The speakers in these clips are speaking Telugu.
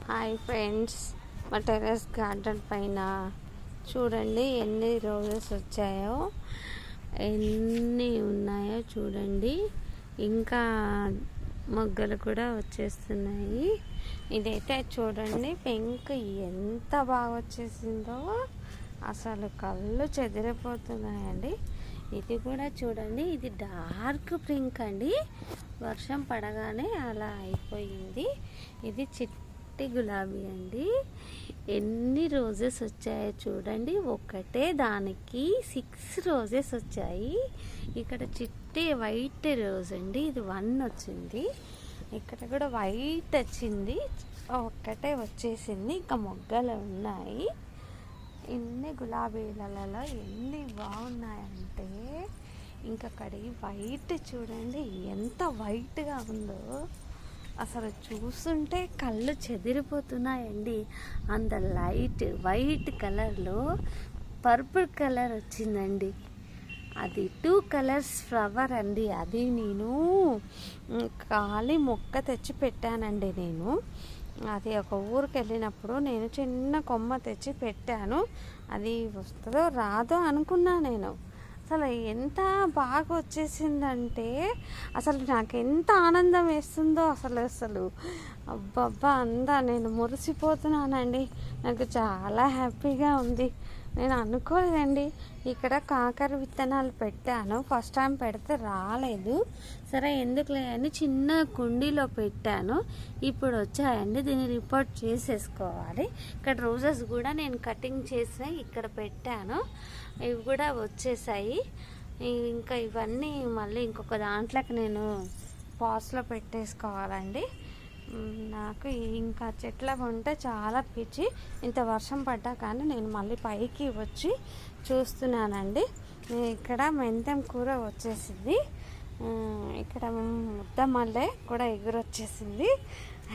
హాయ్ ఫ్రెండ్స్, మా టెర్రస్ గార్డెన్ పైన చూడండి ఎన్ని రోజెస్ వచ్చాయో, ఎన్ని ఉన్నాయో చూడండి. ఇంకా మొగ్గలు కూడా వచ్చేస్తున్నాయి. ఇదైతే చూడండి పింక్ ఎంత బాగా వచ్చేసిందో, అసలు కళ్ళు చెదిరిపోతున్నాయండి. ఇది కూడా చూడండి, ఇది డార్క్ పింక్ అండి, వర్షం పడగానే అలా అయిపోయింది. ఇది చిట్టి గులాబీ అండి. ఎన్ని రోజెస్ వచ్చాయో చూడండి, ఒకటే దానికి 6 రోజెస్ వచ్చాయి. ఇక్కడ చిట్టి వైట్ రోజ్ అండి, ఇది 1 వచ్చింది. ఇక్కడ కూడా వైట్ వచ్చింది, ఒక్కటే వచ్చేసింది. ఇంకా మొగ్గలు ఉన్నాయి. ఎన్ని గులాబీలలో ఎన్ని బాగున్నాయంటే, ఇంకా కడిగి వైట్ చూడండి ఎంత వైట్గా ఉందో, అసలు చూస్తుంటే కళ్ళు చెదిరిపోతున్నాయండి. అంత లైట్ వైట్ కలర్లో పర్పుల్ కలర్ వచ్చిందండి. అది 2 కలర్స్ ఫ్లవర్ అండి. అది నేను ఖాళీ మొక్క తెచ్చి పెట్టానండి. నేను అది ఒక ఊరికి వెళ్ళినప్పుడు నేను చిన్న కొమ్మ తెచ్చి పెట్టాను. అది వస్తుందో రాదో అనుకున్నా నేను. అసలు ఎంత బాగా వచ్చేసిందంటే అసలు నాకు ఎంత ఆనందం వేస్తుందో, అసలు అబ్బబ్బా అందా నేను మురిసిపోతున్నానండి. నాకు చాలా హ్యాపీగా ఉంది. నేను అనుకోలేదండి. ఇక్కడ కాకర విత్తనాలు పెట్టాను, ఫస్ట్ టైం పెడితే రాలేదు. సరే ఎందుకులే అని చిన్న కుండీలో పెట్టాను, ఇప్పుడు వచ్చాయండి. దీన్ని రిపోర్ట్ చేసేసుకోవాలి. ఇక్కడ రోజెస్ కూడా నేను కటింగ్ చేసి ఇక్కడ పెట్టాను, ఇవి కూడా వచ్చేసాయి. ఇంకా ఇవన్నీ మళ్ళీ ఇంకొక దాంట్లోకి నేను పాట్స్లో పెట్టేసుకోవాలండి. నాకు ఇంకా చెట్ల ఉంటే చాలా పిచ్చి. ఇంత వర్షం పడ్డా కానీ నేను మళ్ళీ పైకి వచ్చి చూస్తున్నానండి. ఇక్కడ మెంతం కూర వచ్చేసింది, ఇక్కడ ముద్ద మల్లె కూడా ఎగురొచ్చేసింది.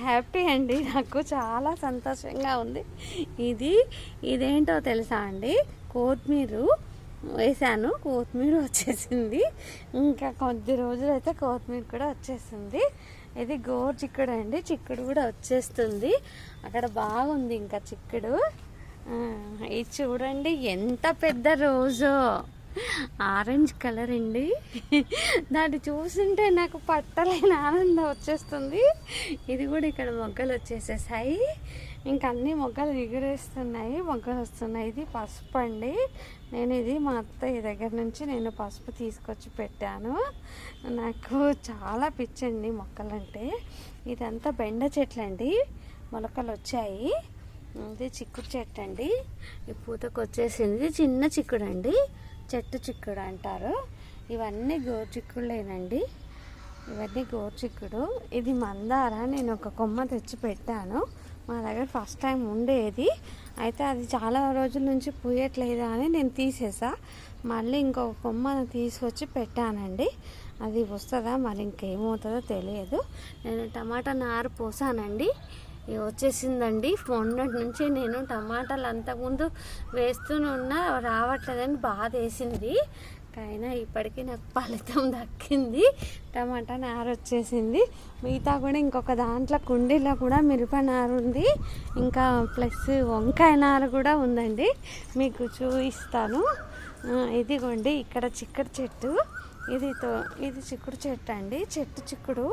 హ్యాపీ అండి, నాకు చాలా సంతోషంగా ఉంది. ఇదేంటో తెలుసా అండి, కొత్తిమీర వేసాను, కొత్తిమీర వచ్చేసింది. ఇంకా కొద్ది రోజులు అయితే కొత్తిమీర కూడా వచ్చేసింది. ఇది గోరు చిక్కుడు అండి, చిక్కుడు కూడా వచ్చేస్తుంది. అక్కడ బాగుంది ఇంకా చిక్కుడు. ఇది చూడండి ఎంత పెద్ద రోజో, ఆరెంజ్ కలర్ అండి. దాన్ని చూస్తుంటే నాకు పట్టలేని ఆనందం వచ్చేస్తుంది. ఇది కూడా ఇక్కడ మొగ్గలు వచ్చేసేసాయి. ఇంకా అన్ని మొగ్గలు ఎగురేస్తున్నాయి, మొగ్గలు వస్తున్నాయి. ఇది పసుపు అండి. ఇది మా అత్తయ్య దగ్గర నుంచి నేను పసుపు తీసుకొచ్చి పెట్టాను. నాకు చాలా పిచ్చండి మొక్కలంటే. ఇదంతా బెండ చెట్లు అండి, మొలకలు వచ్చాయి. ఇది చిక్కుడు చెట్టు అండి, ఈ పూతకు వచ్చేసింది. చిన్న చిక్కుడు అండి, చెట్టు చిక్కుడు అంటారు. ఇవన్నీ గోరు చిక్కుడులేనండి, ఇవన్నీ గోరు చిక్కుడు. ఇది మందార, నేను ఒక కొమ్మ తెచ్చి పెట్టాను. మా దగ్గర ఫస్ట్ టైం ఉండేది, అయితే అది చాలా రోజుల నుంచి పూయట్లేదు అని నేను తీసేసా. మళ్ళీ ఇంకొక కొమ్మ తీసుకొచ్చి పెట్టానండి. అది వస్తుందా మరి ఇంకేమవుతుందో తెలియదు. నేను టమాటా నారు పోసానండి, వచ్చేసిందండి. మొన్నటి నుంచి నేను టమాటాలు అంతకుముందు వేస్తూనే ఉన్నా, రావట్లేదని బాధ వేసింది. అయినా ఇప్పటికీ నాకు ఫలితం దక్కింది. టమాటా నారు వచ్చేసింది. మిగతా కూడా ఇంకొక దాంట్లో కుండీలో కూడా మిరప నారు ఉంది, ఇంకా ప్లస్ వంకాయ నారు కూడా ఉందండి, మీకు చూపిస్తాను. ఇదిగోండి ఇక్కడ చిక్కుడు చెట్టు, ఇది చిక్కుడు చెట్టు అండి, చెట్టు చిక్కుడు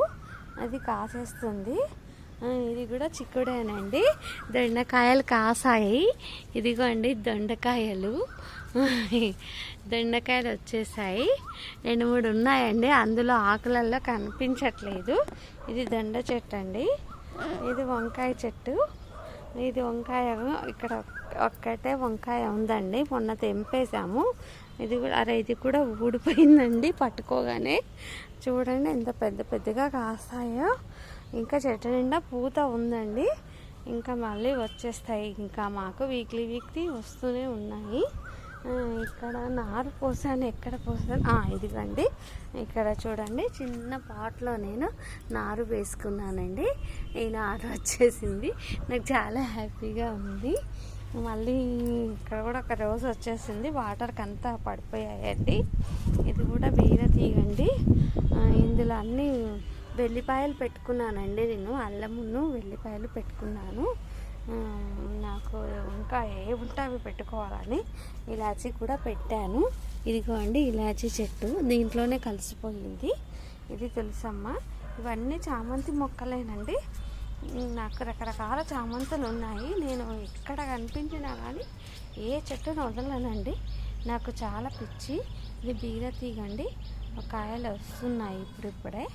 అది కాసేస్తుంది. ఇది కూడా చిక్కుడేనండి. దొండకాయలు కాసాయి. ఇదిగోండి దొండకాయలు వచ్చేసాయి. 2-3 ఉన్నాయండి, అందులో ఆకులలో కనిపించట్లేదు. ఇది దొండ చెట్టు అండి, ఇది వంకాయ చెట్టు. ఇది వంకాయ, ఇక్కడ ఒక్కటే వంకాయ ఉందండి, మొన్న తెంపేశాము. ఇది కూడా ఊడిపోయిందండి పట్టుకోగానే. చూడండి ఎంత పెద్దగా కాస్తాయో. ఇంకా చెట్టు నిండా పూత ఉందండి, ఇంకా మళ్ళీ వచ్చేస్తాయి. ఇంకా మాకు వీక్లీ వస్తూనే ఉన్నాయి. ఇక్కడ నారు పోసాను, ఎక్కడ పోసాను, ఇదిగండి ఇక్కడ చూడండి, చిన్న పాట్లో నేను నారు వేసుకున్నానండి. ఈ నారు వచ్చేసింది, నాకు చాలా హ్యాపీగా ఉంది. మళ్ళీ ఇక్కడ కూడా ఒక రోజు వచ్చేసింది, వాటర్కి అంతా పడిపోయాయండి. ఇది కూడా బీర తీగండి, ఇందులో అన్నీ వెల్లిపాయలు పెట్టుకున్నానండి. నేను అల్లమును వెల్లిపాయలు పెట్టుకున్నాను. నాకు ఇంకా ఏముంటే అవి పెట్టుకోవాలని ఇలాచీ కూడా పెట్టాను. ఇదిగోండి ఇలాచీ చెట్టు దీంట్లోనే కలిసిపోయింది. ఇది తెలుసమ్మా. ఇవన్నీ చామంతి మొక్కలేనండి. నాకు రకరకాల చామంతులు ఉన్నాయి. నేను ఎక్కడ కనిపించినా కానీ ఏ చెట్టును వదలనండి. నాకు చాలా పిచ్చి. ఇది బీరతీగ అండి. కాయలు వస్తున్నాయి ఇప్పుడిప్పుడే.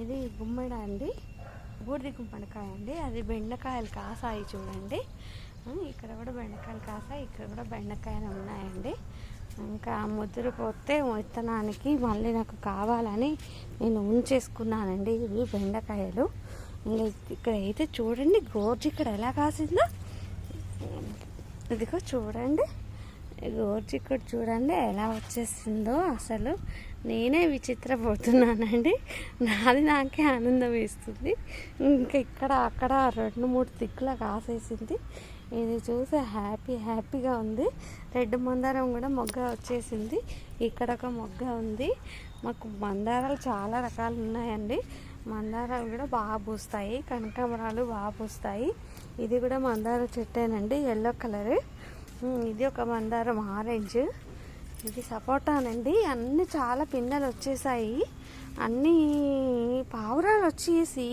ఇది గుమ్మడ అండి, బూడిది గుమ్మడికాయ అండి. అది బెండకాయలు కాసాయి చూడండి. ఇక్కడ కూడా బెండకాయలు కాసాయి, ఇక్కడ కూడా బెండకాయలు ఉన్నాయండి. ఇంకా ముద్రపోతే విత్తనానికి మళ్ళీ నాకు కావాలని నేను ఉంచేసుకున్నానండి. ఇవి బెండకాయలు. ఇంకా ఇక్కడ అయితే చూడండి గోర్జి ఇక్కడ ఎలా కాసిందో. ఇదిగో చూడండి గోర్జి ఇక్కడ చూడండి ఎలా వచ్చేసిందో. అసలు నేనే విచిత్రపోతున్నానండి. నాకే ఆనందం వేస్తుంది. ఇంకా ఇక్కడ అక్కడ 2-3 దిక్కుల కాసేసింది. ఇది చూసి హ్యాపీగా ఉంది. రెడ్ మందారం కూడా మొగ్గ వచ్చేసింది. ఇక్కడ ఒక మొగ్గ ఉంది. మాకు మందారాలు చాలా రకాలు ఉన్నాయండి. మందారాలు కూడా బాగా పూస్తాయి, కనకాంబరాలు బాగా పూస్తాయి. ఇది కూడా మందార చెట్టేనండి, ఎల్లో కలర్. ఇది ఒక మందారం ఆరెంజ్. ఇది సపోటానండి. అన్నీ చాలా పిందెలు వచ్చేసాయి. అన్నీ పావురాలు వచ్చేసి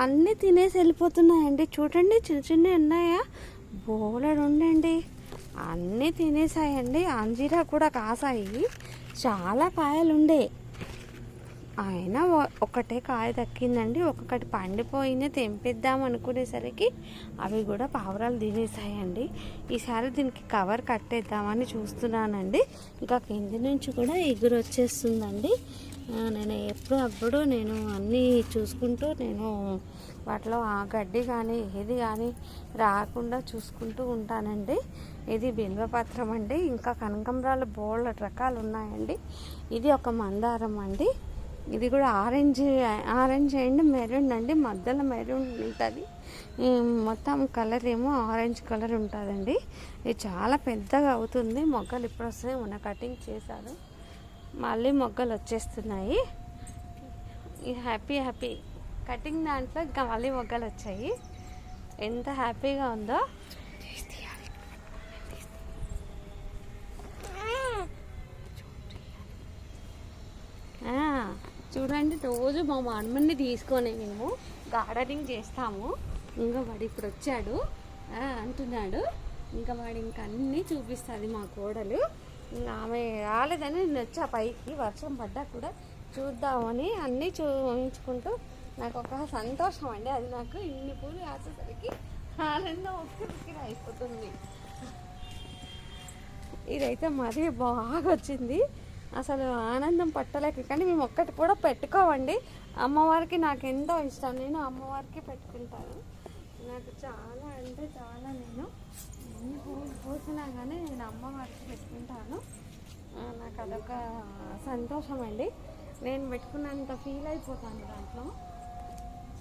అన్నీ తినేసి వెళ్ళిపోతున్నాయండి. చూడండి చిన్న చిన్నవి ఉన్నాయా, బోలెడు ఉండండి. అన్నీ తినేసాయండి. అంజీరా కూడా కాసాయి, చాలా కాయలు ఉండే. అయినా ఒకటే కాయ దక్కిందండి. ఒక్కొక్కటి పండిపోయింది. తెంపిద్దాం అనుకునేసరికి అవి కూడా పావురాలు తినేసాయండి. ఈసారి దీనికి కవర్ కట్టేద్దామని చూస్తున్నానండి. ఇంకా కింది నుంచి కూడా ఎగురు వచ్చేస్తుందండి. నేను ఎప్పుడప్పుడు నేను అన్నీ చూసుకుంటూ నేను వాటిలో ఆ గడ్డి కానీ ఏది కానీ రాకుండా చూసుకుంటూ ఉంటానండి. ఇది బిల్వపత్రం అండి. ఇంకా కనకాంబరాలు బోల్డ్ రకాలు ఉన్నాయండి. ఇది ఒక మందారం అండి. ఇది కూడా ఆరెంజ్ అండ్ మెరూన్ అండి. మధ్యలో మెరూన్ ఉంటుంది. మొత్తం కలర్ ఏమో ఆరెంజ్ కలర్ ఉంటుందండి. ఇది చాలా పెద్దగా అవుతుంది. మొగ్గలు ఇప్పుడు వస్తాయి. మొన్న కటింగ్ చేశాను, మళ్ళీ మొగ్గలు వచ్చేస్తున్నాయి. ఇది హ్యాపీ కటింగ్ దాంట్లో ఇంకా మళ్ళీ మొగ్గలు వచ్చాయి. ఎంత హ్యాపీగా ఉందో. చూడండి రోజు మా మామని తీసుకొని మేము గార్డెనింగ్ చేస్తాము. ఇంకా వాడు ఇప్పుడు వచ్చాడు అంటున్నాడు. ఇంకా వాడు ఇంకా అన్నీ చూపిస్తుంది మా కోడలు. ఇంకా ఆమె రాలేదని నేను వచ్చా పైకి, వర్షం పడ్డా కూడా చూద్దామని అన్నీ చూపించుకుంటూ నాకు ఒక సంతోషం అండి. అది నాకు ఇన్ని పూలు కాసేసరికి ఆనందం ఒక్కరికి అయిపోతుంది. ఇదైతే మరీ బాగా వచ్చింది. అసలు ఆనందం పట్టలేక. కానీ మేము ఒక్కటి కూడా పెట్టుకోవండి. అమ్మవారికి నాకు ఎంతో ఇష్టం. నేను అమ్మవారికి పెట్టుకుంటాను. నాకు చాలా అంటే చాలా, నేను ఎన్ని పూలు పూసినా కానీ నేను అమ్మవారికి పెట్టుకుంటాను. నాకు అదొక సంతోషం అండి. నేను పెట్టుకున్నంత ఫీల్ అయిపోతాను దాంట్లో.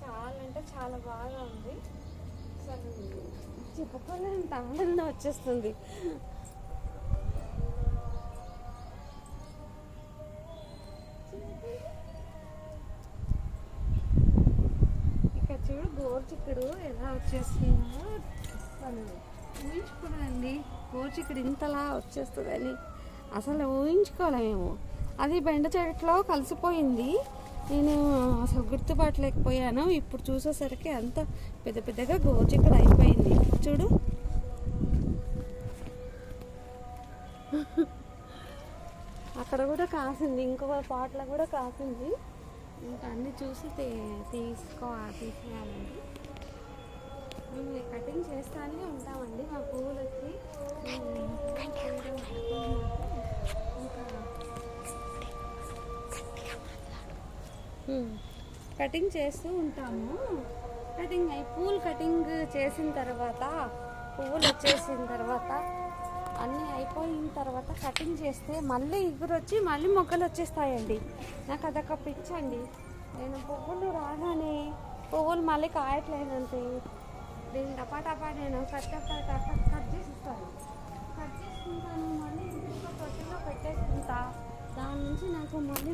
చాలా అంటే చాలా బాగా ఉంది. అసలు చెప్పుకోలేంత ఆనందం వచ్చేస్తుంది. ఇక్కడ చూడు గోరుచిక్కుడు ఎలా వచ్చేస్తుందో. అసలు ఊహించుకోలేదండి గోరుచిక్కుడు ఇంతలా వచ్చేస్తుందని. అసలు ఊహించుకోలేము. అది బెండ చెట్లో కలిసిపోయింది. నేను అసలు గుర్తుపట్టలేకపోయాను. ఇప్పుడు చూసేసరికి అంత పెద్దగా గోరుచిక్కుడు అయిపోయింది. చూడు అక్కడ కూడా కాసింది, ఇంకొక పాటలో కూడా కాసింది. ఇంకా అన్నీ చూసి తీసేయాలండి. మేము కటింగ్ చేస్తానే ఉంటామండి. మా పువ్వులకి కటింగ్ చేస్తూ ఉంటాము. పూలు కటింగ్ చేసిన తర్వాత, పువ్వులు వచ్చేసిన తర్వాత, అన్నీ అయిపోయిన తర్వాత కటింగ్ చేస్తే మళ్ళీ ఇగురు వచ్చి మళ్ళీ మొగ్గలు వచ్చేస్తాయండి. నాకు అదొక పిచ్చండి. నేను పువ్వులు రాగానే పువ్వులు మళ్ళీ కాయట్లేదంటే దీన్ని టపా నేను కట్ చేసిస్తాను. కట్ చేసుకుంటాను. మళ్ళీ ఇంకొక తొట్టిలో పెట్టేసుకుంటా. దాని నుంచి నాకు మళ్ళీ